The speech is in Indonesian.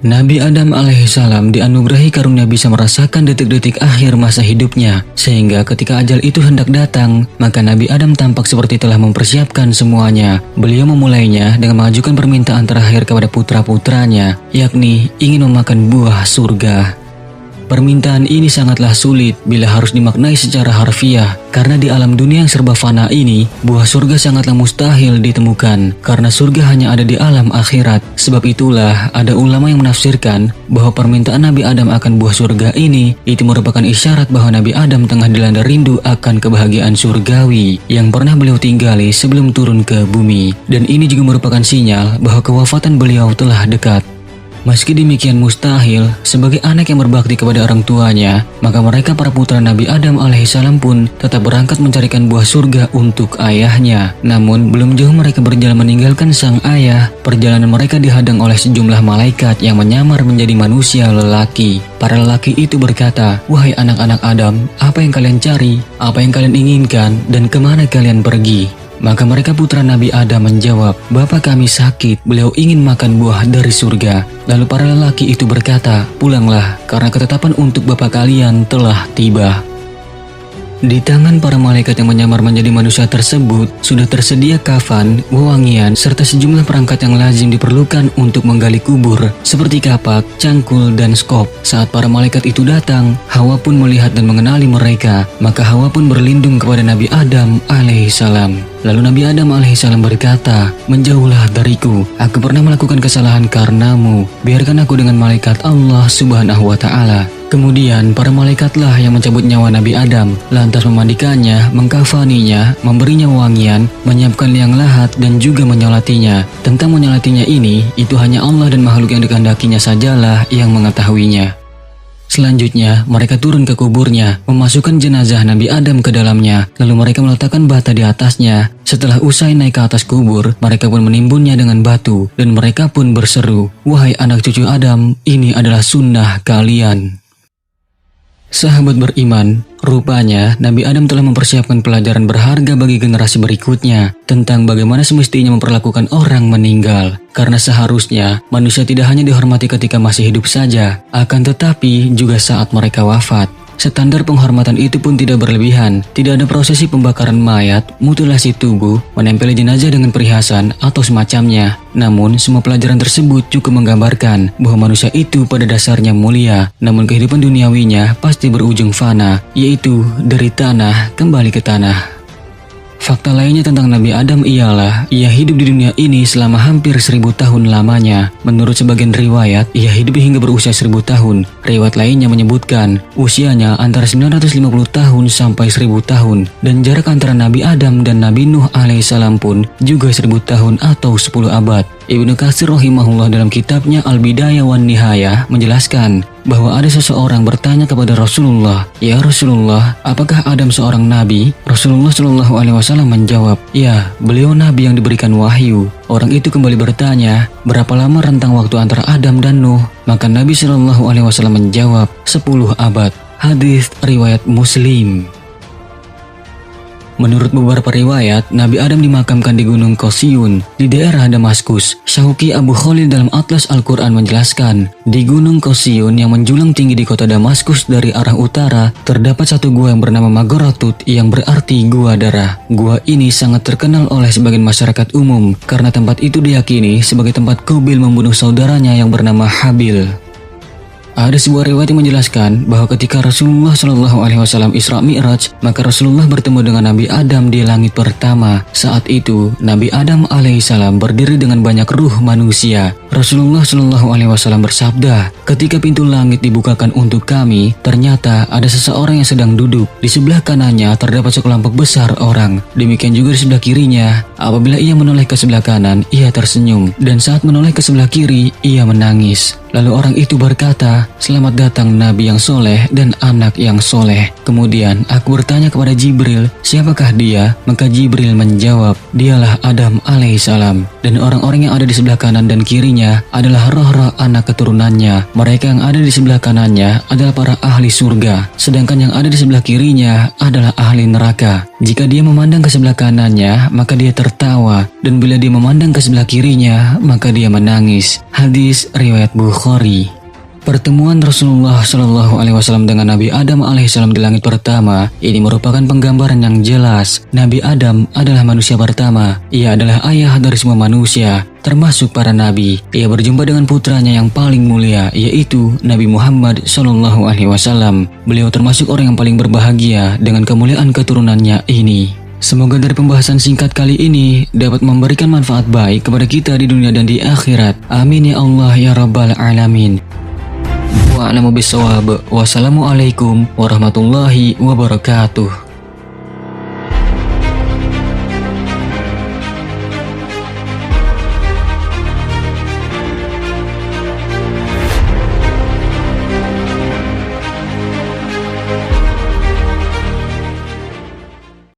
Nabi Adam alaihissalam dianugerahi karunia bisa merasakan detik-detik akhir masa hidupnya, sehingga ketika ajal itu hendak datang, maka Nabi Adam tampak seperti telah mempersiapkan semuanya. Beliau memulainya dengan mengajukan permintaan terakhir kepada putra-putranya, yakni ingin memakan buah surga. Permintaan ini sangatlah sulit bila harus dimaknai secara harfiah, karena di alam dunia yang serba fana ini, buah surga sangatlah mustahil ditemukan, karena surga hanya ada di alam akhirat. Sebab itulah ada ulama yang menafsirkan bahwa permintaan Nabi Adam akan buah surga ini, itu merupakan isyarat bahwa Nabi Adam tengah dilanda rindu akan kebahagiaan surgawi yang pernah beliau tinggali sebelum turun ke bumi. Dan ini juga merupakan sinyal bahwa kewafatan beliau telah dekat. Meski demikian mustahil, sebagai anak yang berbakti kepada orang tuanya, maka mereka para putra Nabi Adam alaihissalam pun tetap berangkat mencarikan buah surga untuk ayahnya. Namun, belum jauh mereka berjalan meninggalkan sang ayah, perjalanan mereka dihadang oleh sejumlah malaikat yang menyamar menjadi manusia lelaki. Para lelaki itu berkata, "Wahai anak-anak Adam, apa yang kalian cari? Apa yang kalian inginkan? Dan kemana kalian pergi?" Maka mereka putra Nabi Adam menjawab, "Bapa kami sakit, beliau ingin makan buah dari surga." Lalu para lelaki itu berkata, "Pulanglah, karena ketetapan untuk bapa kalian telah tiba." Di tangan para malaikat yang menyamar menjadi manusia tersebut, sudah tersedia kafan, wewangian, serta sejumlah perangkat yang lazim diperlukan untuk menggali kubur, seperti kapak, cangkul, dan skop. Saat para malaikat itu datang, Hawa pun melihat dan mengenali mereka, maka Hawa pun berlindung kepada Nabi Adam alaihissalam. Lalu Nabi Adam alaihissalam berkata, "Menjauhlah dariku, aku pernah melakukan kesalahan karenamu, biarkan aku dengan malaikat Allah subhanahu wa ta'ala." Kemudian para malaikatlah yang mencabut nyawa Nabi Adam, lantas memandikannya, mengkafaninya, memberinya wangian, menyiapkan liang lahat, dan juga menyolatinya. Tentang menyolatinya ini, itu hanya Allah dan makhluk yang dikehendakinya sajalah yang mengetahuinya. Selanjutnya, mereka turun ke kuburnya, memasukkan jenazah Nabi Adam ke dalamnya, lalu mereka meletakkan bata di atasnya. Setelah usai naik ke atas kubur, mereka pun menimbunnya dengan batu, dan mereka pun berseru, "Wahai anak cucu Adam, ini adalah sunnah kalian." Sahabat beriman, rupanya Nabi Adam telah mempersiapkan pelajaran berharga bagi generasi berikutnya tentang bagaimana semestinya memperlakukan orang meninggal. Karena seharusnya manusia tidak hanya dihormati ketika masih hidup saja, akan tetapi juga saat mereka wafat. Standar penghormatan itu pun tidak berlebihan, tidak ada prosesi pembakaran mayat, mutilasi tubuh, menempeli jenazah dengan perhiasan, atau semacamnya. Namun, semua pelajaran tersebut cukup menggambarkan bahwa manusia itu pada dasarnya mulia, namun kehidupan duniawinya pasti berujung fana, yaitu dari tanah kembali ke tanah. Fakta lainnya tentang Nabi Adam ialah, ia hidup di dunia ini selama hampir 1000 tahun lamanya. Menurut sebagian riwayat, ia hidup hingga berusia 1000 tahun. Riwayat lainnya menyebutkan, usianya antara 950 tahun sampai 1000 tahun. Dan jarak antara Nabi Adam dan Nabi Nuh alaihissalam pun juga 1000 tahun atau 10 abad. Ibnu Katsir rahimahullah dalam kitabnya Al-Bidayah wan Nihayah menjelaskan bahwa ada seseorang bertanya kepada Rasulullah, "Ya Rasulullah, apakah Adam seorang nabi?" Rasulullah Shallallahu alaihi wasallam menjawab, "Ya, beliau nabi yang diberikan wahyu." Orang itu kembali bertanya, "Berapa lama rentang waktu antara Adam dan Nuh?" Maka Nabi Shallallahu alaihi wasallam menjawab, 10 abad. Hadis riwayat Muslim. Menurut beberapa riwayat, Nabi Adam dimakamkan di Gunung Qosyun di daerah Damaskus. Syauqi Abu Khalil dalam Atlas Al-Quran menjelaskan, di Gunung Qosyun yang menjulang tinggi di kota Damaskus dari arah utara, terdapat satu gua yang bernama Magoratut yang berarti gua darah. Gua ini sangat terkenal oleh sebagian masyarakat umum karena tempat itu diyakini sebagai tempat Qabil membunuh saudaranya yang bernama Habil. Ada sebuah riwayat yang menjelaskan bahwa ketika Rasulullah Shallallahu alaihi wasallam Isra Mi'raj, maka Rasulullah bertemu dengan Nabi Adam di langit pertama. Saat itu, Nabi Adam alaihissalam berdiri dengan banyak ruh manusia. Rasulullah Shallallahu alaihi wasallam bersabda, "Ketika pintu langit dibukakan untuk kami, ternyata ada seseorang yang sedang duduk. Di sebelah kanannya terdapat sekelompok besar orang. Demikian juga di sebelah kirinya. Apabila ia menoleh ke sebelah kanan, ia tersenyum. Dan saat menoleh ke sebelah kiri, ia menangis." Lalu orang itu berkata, "Selamat datang Nabi yang soleh dan anak yang soleh." Kemudian aku bertanya kepada Jibril, "Siapakah dia?" Maka Jibril menjawab, "Dialah Adam alaihissalam. Dan orang-orang yang ada di sebelah kanan dan kirinya adalah roh-roh anak keturunannya. Mereka yang ada di sebelah kanannya adalah para ahli surga, sedangkan yang ada di sebelah kirinya adalah ahli neraka. Jika dia memandang ke sebelah kanannya, maka dia tertawa, dan bila dia memandang ke sebelah kirinya, maka dia menangis." Hadis riwayat Bukhari. Al-Bukhari. Pertemuan Rasulullah Shallallahu Alaihi Wasallam dengan Nabi Adam alaihissalam di langit pertama ini merupakan penggambaran yang jelas. Nabi Adam adalah manusia pertama. Ia adalah ayah dari semua manusia, termasuk para nabi. Ia berjumpa dengan putranya yang paling mulia, yaitu Nabi Muhammad Shallallahu Alaihi Wasallam. Beliau termasuk orang yang paling berbahagia dengan kemuliaan keturunannya ini. Semoga dari pembahasan singkat kali ini dapat memberikan manfaat baik kepada kita di dunia dan di akhirat. Amin ya Allah ya Rabbal Alamin. Wa'alamu bisawab. Wassalamualaikum warahmatullahi wabarakatuh.